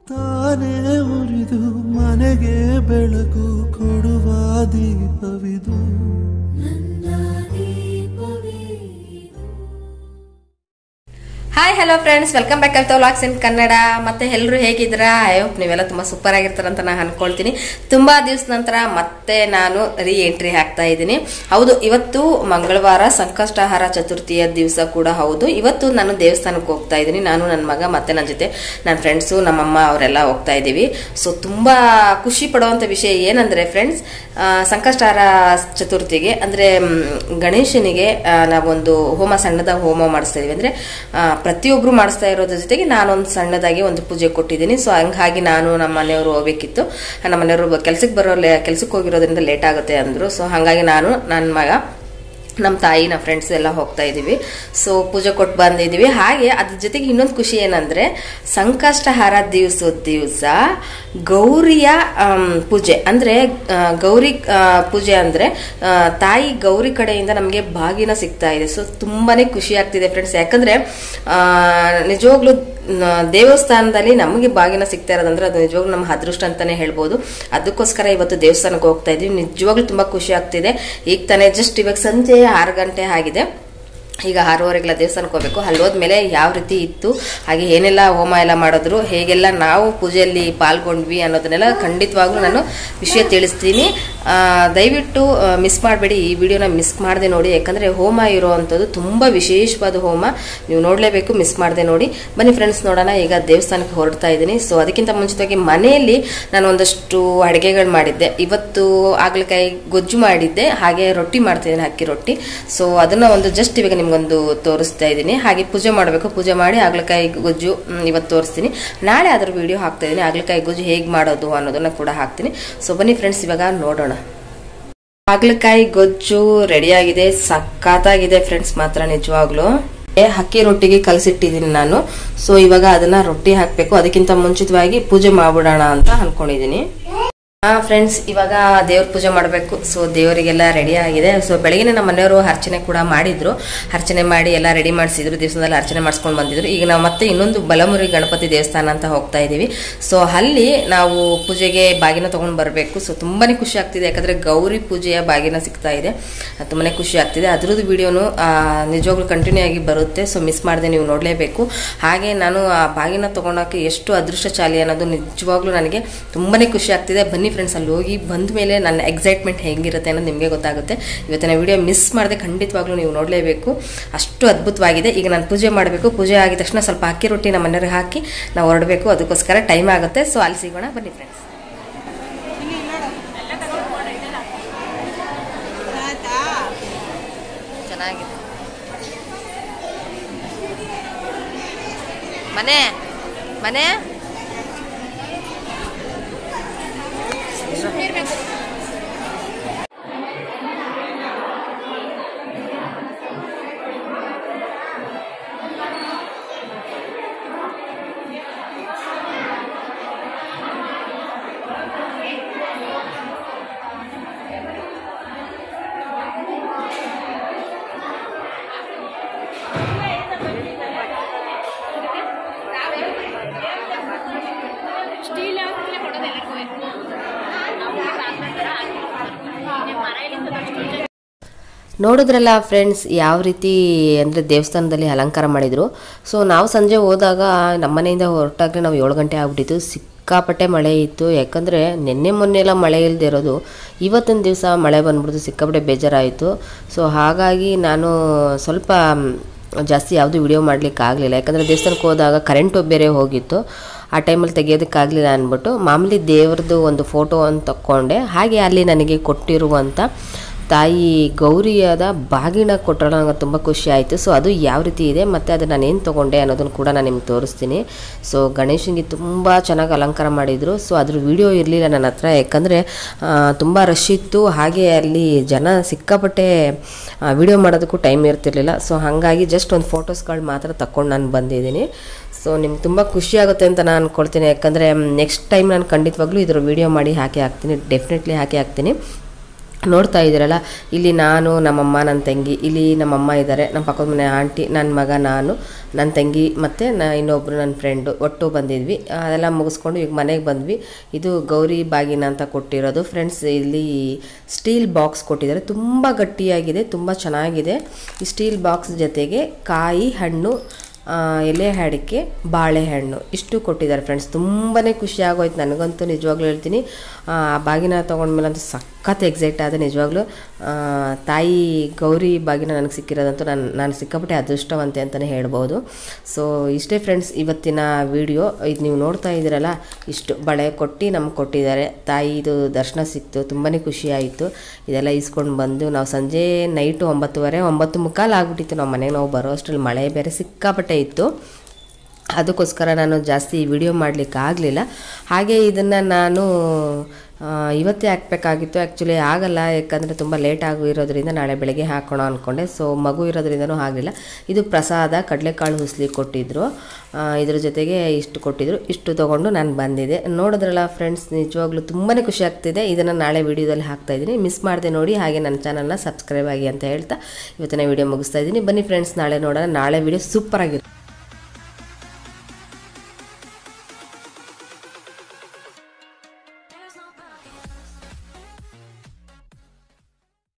ತಾನೇ ಉರಿದು ಮನೆಗೆ ಬೆಳಕು ಕೊಡುವ ದೀಪವಿದು. Hi hello friends, welcome back Altha vlogs in Kannada. ಮತ್ತೆ ಎಲ್ಲರೂ ಹೇಗಿದ್ದೀರಾ? ಐ ಹೋಪ್ ನೀವೆಲ್ಲ ತುಂಬ ಸೂಪರ್ ಆಗಿರ್ತಾರಂತ ನಾನು ಅನ್ಕೊಳ್ತೀನಿ. ತುಂಬ ದಿವಸ ನಂತರ ಮತ್ತೆ ನಾನು ರೀ ಎಂಟ್ರಿ ಹಾಕ್ತಾ ಇದ್ದೀನಿ. ಹೌದು, ಇವತ್ತು ಮಂಗಳವಾರ ಸಂಕಷ್ಟಹಾರ ಚತುರ್ಥಿಯ ದಿವಸ ಕೂಡ ಹೌದು. ಇವತ್ತು ನಾನು ದೇವಸ್ಥಾನಕ್ಕೆ ಹೋಗ್ತಾ ಇದ್ದೀನಿ. ನಾನು, ನನ್ನ ಮಗ ಮತ್ತೆ ನನ್ನ ಜೊತೆ ನನ್ನ ಫ್ರೆಂಡ್ಸು, ನಮ್ಮಮ್ಮ ಅವರೆಲ್ಲ ಹೋಗ್ತಾ ಇದ್ದೀವಿ. ಸೊ ತುಂಬ ಖುಷಿ ಪಡುವಂಥ ವಿಷಯ ಏನಂದರೆ ಫ್ರೆಂಡ್ಸ್, ಸಂಕಷ್ಟಹಾರ ಚತುರ್ಥಿಗೆ ಅಂದರೆ ಗಣೇಶನಿಗೆ ನಾವೊಂದು ಹೋಮ, ಸಣ್ಣದಾಗಿ ಹೋಮ ಮಾಡಿಸ್ತಾ ಇದೀವಿ. ಅಂದರೆ ಪ್ರತಿಯೊಬ್ರು ಮಾಡಿಸ್ತಾ ಇರೋದ್ರ ಜೊತೆಗೆ ನಾನೊಂದು ಸಣ್ಣದಾಗಿ ಒಂದು ಪೂಜೆ ಕೊಟ್ಟಿದ್ದೀನಿ. ಸೊ ಹಂಗಾಗಿ ನಾನು ನಮ್ಮ ಮನೆಯವರು ಹೋಗ್ಬೇಕಿತ್ತು. ನಮ್ಮ ಮನೆಯವರು ಕೆಲ್ಸಕ್ಕೆ ಹೋಗಿರೋದ್ರಿಂದ ಲೇಟ್ ಆಗುತ್ತೆ ಅಂದರು. ಸೊ ಹಾಗಾಗಿ ನಾನು, ನನ್ನ ಮಗ, ನಮ್ಮ ತಾಯಿ, ನಮ್ಮ ಫ್ರೆಂಡ್ಸ್ ಎಲ್ಲ ಹೋಗ್ತಾ ಇದ್ದೀವಿ. ಸೊ ಪೂಜೆ ಕೊಟ್ಟು ಬಂದಿದ್ದೀವಿ. ಹಾಗೆ ಅದ್ರ ಜೊತೆಗೆ ಇನ್ನೊಂದು ಖುಷಿ ಏನಂದರೆ, ಸಂಕಷ್ಟಹಾರ ದಿವಸ ಗೌರಿಯ ಪೂಜೆ. ಅಂದರೆ ಗೌರಿ ಪೂಜೆ ಅಂದರೆ ತಾಯಿ ಗೌರಿ ಕಡೆಯಿಂದ ನಮಗೆ ಬಾಗಿನ ಸಿಗ್ತಾ ಇದೆ. ಸೊ ತುಂಬಾ ಖುಷಿ ಆಗ್ತಿದೆ ಫ್ರೆಂಡ್ಸ್. ಯಾಕಂದರೆ ನಿಜವಾಗ್ಲೂ ದೇವಸ್ಥಾನದಲ್ಲಿ ನಮಗೆ ಬಾಗಿನ ಸಿಗ್ತಾ ಇರೋದಂದ್ರೆ ಅದು ನಿಜವಾಗ್ಲೂ ನಮ್ಮ ಅದೃಷ್ಟ ಅಂತಾನೆ ಹೇಳ್ಬೋದು. ಅದಕ್ಕೋಸ್ಕರ ಇವತ್ತು ದೇವಸ್ಥಾನಕ್ಕೆ ಹೋಗ್ತಾ ಇದ್ವಿ. ನಿಜವಾಗ್ಲೂ ತುಂಬಾ ಖುಷಿ ಆಗ್ತಿದೆ. ಈಗ ತಾನೇ ಜಸ್ಟ್ ಇವಾಗ ಸಂಜೆ 6 ಗಂಟೆ ಆಗಿದೆ. ಈಗ 6:15 ದೇವಸ್ಥಾನಕ್ಕೆ ಹೋಗ್ಬೇಕು. ಅಲ್ಲಿ ಹೋದ್ಮೇಲೆ ಯಾವ ರೀತಿ ಇತ್ತು, ಹಾಗೆ ಏನೆಲ್ಲ ಹೋಮ ಎಲ್ಲ ಮಾಡಿದ್ರು, ಹೇಗೆಲ್ಲ ನಾವು ಪೂಜೆಯಲ್ಲಿ ಪಾಲ್ಗೊಂಡ್ವಿ ಅನ್ನೋದನ್ನೆಲ್ಲ ಖಂಡಿತವಾಗ್ಲೂ ನಾನು ವಿಷಯ ತಿಳಿಸ್ತೀನಿ. ದಯವಿಟ್ಟು ಮಿಸ್ ಮಾಡಬೇಡಿ, ಈ ವಿಡಿಯೋನ ಮಿಸ್ ಮಾಡದೆ ನೋಡಿ. ಯಾಕಂದರೆ ಹೋಮ ಇರೋವಂಥದ್ದು ತುಂಬ ವಿಶೇಷವಾದ ಹೋಮ, ನೀವು ನೋಡಲೇಬೇಕು, ಮಿಸ್ ಮಾಡದೆ ನೋಡಿ. ಬನ್ನಿ ಫ್ರೆಂಡ್ಸ್, ನೋಡೋಣ. ಈಗ ದೇವಸ್ಥಾನಕ್ಕೆ ಹೊರಡ್ತಾ ಇದ್ದೀನಿ. ಸೊ ಅದಕ್ಕಿಂತ ಮುಂಚಿತವಾಗಿ ಮನೆಯಲ್ಲಿ ನಾನು ಒಂದಷ್ಟು ಅಡುಗೆಗಳು ಮಾಡಿದ್ದೆ. ಇವತ್ತು ಹಾಗಲಕಾಯಿ ಗೊಜ್ಜು ಮಾಡಿದ್ದೆ, ಹಾಗೆ ರೊಟ್ಟಿ ಮಾಡ್ತಿದ್ದೀನಿ, ಅಕ್ಕಿ ರೊಟ್ಟಿ. ಸೊ ಅದನ್ನು ಒಂದು ಜಸ್ಟ್ ಇವಾಗ ನಿಮ್ಗೊಂದು ತೋರಿಸ್ತಾ ಇದ್ದೀನಿ. ಹಾಗೆ ಪೂಜೆ ಮಾಡಬೇಕು, ಪೂಜೆ ಮಾಡಿ ಹಾಗಲಕಾಯಿ ಗೊಜ್ಜು ಇವತ್ತು ತೋರಿಸ್ತೀನಿ. ನಾಳೆ ಅದ್ರ ವಿಡಿಯೋ ಹಾಕ್ತಾ ಇದ್ದೀನಿ. ಹಾಗಲಕಾಯಿ ಗೊಜ್ಜು ಹೇಗೆ ಮಾಡೋದು ಅನ್ನೋದನ್ನ ಕೂಡ ಹಾಕ್ತೀನಿ. ಸೊ ಬನ್ನಿ ಫ್ರೆಂಡ್ಸ್, ಇವಾಗ ನೋಡೋಣ. ಹಾಗಲಕಾಯಿ ಗೊಜ್ಜು ರೆಡಿಯಾಗಿದೆ, ಸಖತ್ತಾಗಿದೆ ಫ್ರೆಂಡ್ಸ್. ಮಾತ್ರ ನಿಜವಾಗ್ಲೂ ಅಕ್ಕಿ ರೊಟ್ಟಿಗೆ ಕಲಸಿಟ್ಟಿದ್ದೀನಿ ನಾನು. ಸೊ ಇವಾಗ ಅದನ್ನ ರೊಟ್ಟಿ ಹಾಕಬೇಕು. ಅದಕ್ಕಿಂತ ಮುಂಚಿತವಾಗಿ ಪೂಜೆ ಮಾಡ್ಬಿಡೋಣ ಅಂತ ಅನ್ಕೊಂಡಿದ್ದೀನಿ. ಫ್ರೆಂಡ್ಸ್, ಇವಾಗ ದೇವ್ರ ಪೂಜೆ ಮಾಡಬೇಕು. ಸೊ ದೇವರಿಗೆಲ್ಲ ರೆಡಿ ಆಗಿದೆ. ಸೊ ಬೆಳಗ್ಗೆ ನಮ್ಮ ಮನೆಯವರು ಅರ್ಚನೆ ಕೂಡ ಮಾಡಿದ್ರು. ಅರ್ಚನೆ ಮಾಡಿ ಎಲ್ಲ ರೆಡಿ ಮಾಡಿಸಿದ್ರು. ದೇವಸ್ಥಾನದಲ್ಲಿ ಅರ್ಚನೆ ಮಾಡಿಸ್ಕೊಂಡು ಬಂದಿದ್ರು. ಈಗ ನಾವು ಮತ್ತೆ ಇನ್ನೊಂದು ಬಲಮುರಿ ಗಣಪತಿ ದೇವಸ್ಥಾನ ಅಂತ ಹೋಗ್ತಾ ಇದೀವಿ. ಸೊ ಅಲ್ಲಿ ನಾವು ಪೂಜೆಗೆ ಬಾಗಿನ ತಗೊಂಡು ಬರಬೇಕು. ಸೊ ತುಂಬಾನೇ ಖುಷಿ ಆಗ್ತಿದೆ. ಯಾಕಂದ್ರೆ ಗೌರಿ ಪೂಜೆಯ ಬಾಗಿನ ಸಿಗ್ತಾ ಇದೆ. ತುಂಬಾನೇ ಖುಷಿ ಆಗ್ತಿದೆ. ಅದ್ರದ್ದು ವಿಡಿಯೋನು ನಿಜವಾಗ್ಲೂ ಕಂಟಿನ್ಯೂ ಆಗಿ ಬರುತ್ತೆ. ಸೊ ಮಿಸ್ ಮಾಡದೆ ನೀವು ನೋಡಲೇಬೇಕು. ಹಾಗೆ ನಾನು ಆ ಬಾಗಿನ ತಗೊಳಕ್ಕೆ ಎಷ್ಟು ಅದೃಷ್ಟಶಾಲಿ ಅನ್ನೋದು ನಿಜವಾಗ್ಲೂ ನನಗೆ ತುಂಬಾನೇ ಖುಷಿ ಆಗ್ತಿದೆ. ಬನ್ನಿ ಫ್ರೆಂಡ್ಸ್, ಅಲ್ಲಿ ಹೋಗಿ ಬಂದ ಮೇಲೆ ನನ್ನ ಎಕ್ಸೈಟ್ಮೆಂಟ್ ಹೆಂಗಿರುತ್ತೆ ಅನ್ನೋದು ನಿಮಗೆ ಗೊತ್ತಾಗುತ್ತೆ. ಇವತ್ತಿನ ವಿಡಿಯೋ ಮಿಸ್ ಮಾಡದೆ ಖಂಡಿತವಾಗ್ಲೂ ನೀವು ನೋಡಲೇಬೇಕು. ಅಷ್ಟು ಅದ್ಭುತವಾಗಿದೆ. ಈಗ ನಾನು ಪೂಜೆ ಮಾಡಬೇಕು. ಪೂಜೆ ಆಗಿದ ತಕ್ಷಣ ಸ್ವಲ್ಪ ಅಕ್ಕಿ ರೊಟ್ಟಿ ನಮ್ಮ ಮನೆಯವ್ರಿಗೆ ಹಾಕಿ ನಾವು ಹೊರಡಬೇಕು. ಅದಕ್ಕೋಸ್ಕರ ಟೈಮ್ ಆಗುತ್ತೆ. ಸೊ ಅಲ್ಲಿ ಸಿಗೋಣ, ಬನ್ನಿ ಫ್ರೆಂಡ್ಸ್. ಚೆನ್ನಾಗಿದೆ ಮನೆ ಮನೆ ನೋಡಿದ್ರಲ್ಲ ಫ್ರೆಂಡ್ಸ್, ಯಾವ ರೀತಿ ಅಂದರೆ ದೇವಸ್ಥಾನದಲ್ಲಿ ಅಲಂಕಾರ ಮಾಡಿದರು. ಸೊ ನಾವು ಸಂಜೆ ಹೋದಾಗ ನಮ್ಮ ಮನೆಯಿಂದ ಹೊರಟಾಗಲೇ ನಾವು 7 ಗಂಟೆ ಆಗ್ಬಿಟ್ಟಿತ್ತು. ಸಿಕ್ಕಾಪಟ್ಟೆ ಮಳೆ ಇತ್ತು. ಯಾಕಂದರೆ ಮೊನ್ನೆ ಎಲ್ಲ ಮಳೆ ಇಲ್ಲದೆ ಇರೋದು, ಇವತ್ತಿನ ದಿವಸ ಮಳೆ ಬಂದ್ಬಿಡ್ತು. ಸಿಕ್ಕಾಪಟ್ಟೆ ಬೇಜಾರಾಯಿತು. ಸೊ ಹಾಗಾಗಿ ನಾನು ಸ್ವಲ್ಪ ಜಾಸ್ತಿ ಯಾವುದು ವಿಡಿಯೋ ಮಾಡಲಿಕ್ಕೆ ಆಗಲಿಲ್ಲ. ಯಾಕಂದರೆ ದೇವಸ್ಥಾನಕ್ಕೆ ಹೋದಾಗ ಕರೆಂಟು ಬೇರೆ ಹೋಗಿತ್ತು. ಆ ಟೈಮಲ್ಲಿ ತೆಗೆಯೋದಕ್ಕಾಗಲಿಲ್ಲ ಅಂದ್ಬಿಟ್ಟು ಮಾಮೂಲಿ ದೇವ್ರದ್ದು ಒಂದು ಫೋಟೋ ಅಂತ ತಕ್ಕೊಂಡೆ. ಹಾಗೆ ಅಲ್ಲಿ ನನಗೆ ಕೊಟ್ಟಿರುವಂಥ ತಾಯಿ ಗೌರಿಯಾದ ಬಾಗಿನ ಕೊಟ್ಟರೆ ನನಗೆ ತುಂಬ ಖುಷಿ ಆಯಿತು. ಸೊ ಅದು ಯಾವ ರೀತಿ ಇದೆ ಮತ್ತು ಅದು ನಾನು ಏನು ತೊಗೊಂಡೆ ಅನ್ನೋದನ್ನು ಕೂಡ ನಾನು ನಿಮ್ಗೆ ತೋರಿಸ್ತೀನಿ. ಸೊ ಗಣೇಶನಿಗೆ ತುಂಬ ಚೆನ್ನಾಗಿ ಅಲಂಕಾರ ಮಾಡಿದರು. ಸೊ ಅದ್ರ ವಿಡಿಯೋ ಇರಲಿಲ್ಲ ನನ್ನ ಹತ್ರ, ಯಾಕಂದರೆ ತುಂಬ ರಶ್ ಇತ್ತು. ಹಾಗೆ ಅಲ್ಲಿ ಜನ ಸಿಕ್ಕಾಪಟ್ಟೆ ವಿಡಿಯೋ ಮಾಡೋದಕ್ಕೂ ಟೈಮ್ ಇರ್ತಿರ್ಲಿಲ್ಲ. ಸೊ ಹಾಗಾಗಿ ಜಸ್ಟ್ ಒಂದು ಫೋಟೋಸ್ಗಳು ಮಾತ್ರ ತಗೊಂಡು ನಾನು ಬಂದಿದ್ದೀನಿ. ಸೊ ನಿಮ್ಗೆ ತುಂಬ ಖುಷಿ ಆಗುತ್ತೆ ಅಂತ ನಾನು ಅಂದ್ಕೊಳ್ತೀನಿ. ಯಾಕಂದರೆ ನೆಕ್ಸ್ಟ್ ಟೈಮ್ ನಾನು ಖಂಡಿತವಾಗ್ಲೂ ಇದ್ರ ವಿಡಿಯೋ ಮಾಡಿ ಹಾಕಿ ಹಾಕ್ತೀನಿ, ಡೆಫಿನೆಟ್ಲಿ ಹಾಕಿ ಹಾಕ್ತೀನಿ. ನೋಡ್ತಾ ಇದ್ದೀರಲ್ಲ, ಇಲ್ಲಿ ನಾನು, ನಮ್ಮಮ್ಮ, ನನ್ನ ತಂಗಿ, ಇಲ್ಲಿ ನಮ್ಮಮ್ಮ ಇದ್ದಾರೆ, ನಮ್ಮ ಪಕ್ಕದ ಮನೆ ಆಂಟಿ, ನನ್ನ ಮಗ, ನಾನು, ನನ್ನ ತಂಗಿ ಮತ್ತು ಇನ್ನೊಬ್ಬರು ನನ್ನ ಫ್ರೆಂಡು ಒಟ್ಟು ಬಂದಿದ್ವಿ. ಅದೆಲ್ಲ ಮುಗಿಸ್ಕೊಂಡು ಈಗ ಮನೆಗೆ ಬಂದ್ವಿ. ಇದು ಗೌರಿ ಬಾಗಿನ ಅಂತ ಕೊಟ್ಟಿರೋದು ಫ್ರೆಂಡ್ಸ್. ಇಲ್ಲಿ ಸ್ಟೀಲ್ ಬಾಕ್ಸ್ ಕೊಟ್ಟಿದ್ದಾರೆ, ತುಂಬ ಗಟ್ಟಿಯಾಗಿದೆ, ತುಂಬ ಚೆನ್ನಾಗಿದೆ. ಈ ಸ್ಟೀಲ್ ಬಾಕ್ಸ್ ಜೊತೆಗೆ ಕಾಯಿ, ಹಣ್ಣು, ಎಲೆ ಅಡಿಕೆ, ಬಾಳೆಹಣ್ಣು ಇಷ್ಟು ಕೊಟ್ಟಿದ್ದಾರೆ ಫ್ರೆಂಡ್ಸ್. ತುಂಬಾ ಖುಷಿ ಆಗೋಯ್ತು ನನಗಂತೂ, ನಿಜವಾಗ್ಲೂ ಹೇಳ್ತೀನಿ. ಬಾಗಿನ ತೊಗೊಂಡ್ಮೇಲಂತೂ ಸಖತ್ ಎಕ್ಸೈಟ್ ಆದ ನಿಜವಾಗ್ಲೂ. ತಾಯಿ ಗೌರಿ ಬಾಗಿನ ನನಗೆ ಸಿಕ್ಕಿರೋದಂತೂ ನಾನು ಸಿಕ್ಕಾಪಟ್ಟೆ ಅದೃಷ್ಟವಂತೆ ಅಂತಲೇ ಹೇಳ್ಬೋದು. ಸೊ ಇಷ್ಟೇ ಫ್ರೆಂಡ್ಸ್ ಇವತ್ತಿನ ವಿಡಿಯೋ. ಇದು ನೀವು ನೋಡ್ತಾ ಇದ್ದೀರಲ್ಲ, ಇಷ್ಟು ಬಳೆ ಕೊಟ್ಟು ನಮ್ಗೆ ಕೊಟ್ಟಿದ್ದಾರೆ. ತಾಯಿದು ದರ್ಶನ ಸಿಕ್ತು, ತುಂಬಾ ಖುಷಿ ಆಯಿತು. ಇದೆಲ್ಲ ಇಸ್ಕೊಂಡು ಬಂದು ನಾವು ಸಂಜೆ ನೈಟು 9:45 ಆಗ್ಬಿಟ್ಟಿತ್ತು ನಾವು ಮನೆಗೆ ನಾವು ಬರೋ ಅಷ್ಟರಲ್ಲಿ. ಮಳೆ ಬೇರೆ ಸಿಕ್ಕಾಪಟ್ಟೆ ಇತ್ತು, ಅದಕ್ಕೋಸ್ಕರ ನಾನು ಜಾಸ್ತಿ ವಿಡಿಯೋ ಮಾಡಲಿಕ್ಕೆ ಆಗಲಿಲ್ಲ. ಹಾಗೆ ಇದನ್ನು ನಾನು ಇವತ್ತೇ ಹಾಕಬೇಕಾಗಿತ್ತು, ಆ್ಯಕ್ಚುಲಿ ಆಗಲ್ಲ, ಯಾಕಂದರೆ ತುಂಬ ಲೇಟ್ ಆಗಿರೋದ್ರಿಂದ ನಾಳೆ ಬೆಳಗ್ಗೆ ಹಾಕೋಣ ಅಂದ್ಕೊಂಡೆ. ಸೊ ಮಗು ಇರೋದ್ರಿಂದನೂ ಆಗಲಿಲ್ಲ. ಇದು ಪ್ರಸಾದ, ಕಡಲೆಕಾಳು ಹುಸ್ಲಿ ಕೊಟ್ಟಿದ್ದರು, ಇದ್ರ ಜೊತೆಗೆ ಇಷ್ಟು ಕೊಟ್ಟಿದ್ದರು. ಇಷ್ಟು ತೊಗೊಂಡು ನಾನು ಬಂದಿದ್ದೆ. ನೋಡಿದ್ರಲ್ಲ ಫ್ರೆಂಡ್ಸ್, ನಿಜವಾಗ್ಲೂ ತುಂಬಾ ಖುಷಿ ಆಗ್ತಿದೆ. ಇದನ್ನು ನಾಳೆ ವೀಡಿಯೋದಲ್ಲಿ ಹಾಕ್ತಾಯಿದ್ದೀನಿ, ಮಿಸ್ ಮಾಡಿದೆ ನೋಡಿ. ಹಾಗೆ ನನ್ನ ಚಾನಲ್ನ ಸಬ್ಸ್ಕ್ರೈಬ್ ಆಗಿ ಅಂತ ಹೇಳ್ತಾ ಇವತ್ತಿನ ವೀಡಿಯೋ ಮುಗಿಸ್ತಾ ಇದ್ದೀನಿ. ಬನ್ನಿ ಫ್ರೆಂಡ್ಸ್, ನಾಳೆ ನೋಡೋಣ. ನಾಳೆ ವೀಡಿಯೋ ಸೂಪರ್ ಆಗಿರುತ್ತೆ.